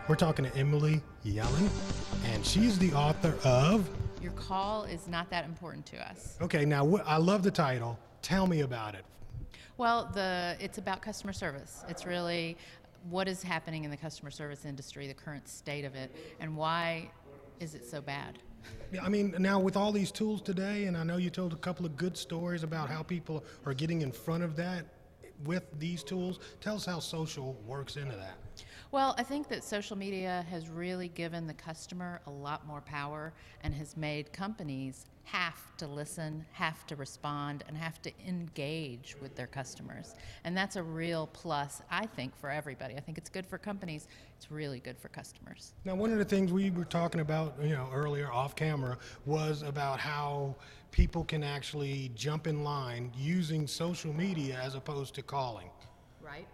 We're talking to Emily Yellin, and she's the author of... Your call is not that important to us. Okay, now I love the title. Tell me about it. Well, it's about customer service. It's really what is happening in the customer service industry, the current state of it, and why is it so bad? Yeah, I mean, now with all these tools today, and I know you told a couple of good stories about how people are getting in front of that with these tools. Tell us how social works into that. Well, I think that social media has really given the customer a lot more power and has made companies have to listen, have to respond, and have to engage with their customers. And that's a real plus, I think, for everybody. I think it's good for companies. It's really good for customers. Now, one of the things we were talking about, earlier off camera was about how people can actually jump in line using social media as opposed to calling. Right.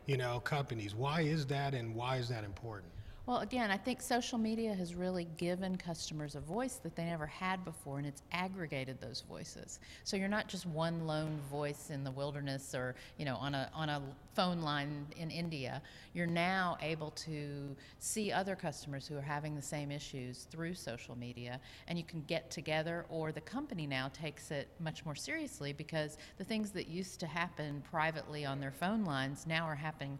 Companies. Why is that, and why is that important? Well, again, I think social media has really given customers a voice that they never had before, and it's aggregated those voices. So you're not just one lone voice in the wilderness or, on a phone line in India. You're now able to see other customers who are having the same issues through social media, and you can get together, or the company now takes it much more seriously because the things that used to happen privately on their phone lines now are happening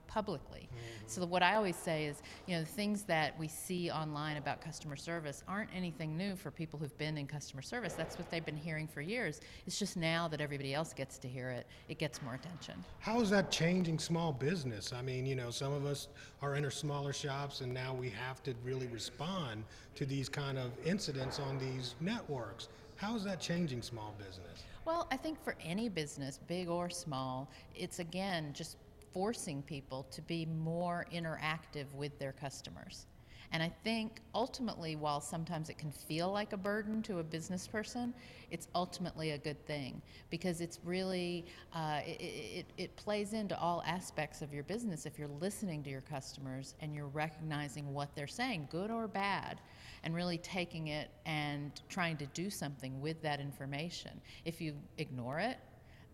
publicly. Mm-hmm. So what I always say is, the things that we see online about customer service aren't anything new for people who've been in customer service. That's what they've been hearing for years. It's just now that everybody else gets to hear it, it gets more attention. How is that changing small business? I mean, some of us are in our smaller shops, and now we have to really respond to these kind of incidents on these networks. How is that changing small business? Well, I think for any business, big or small, it's again just forcing people to be more interactive with their customers. And I think ultimately, while sometimes it can feel like a burden to a business person, it's ultimately a good thing because it's really, it plays into all aspects of your business if you're listening to your customers and you're recognizing what they're saying, good or bad, and really taking it and trying to do something with that information. If you ignore it,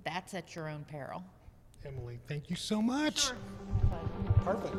that's at your own peril. Emily, thank you so much. Sure. Perfect.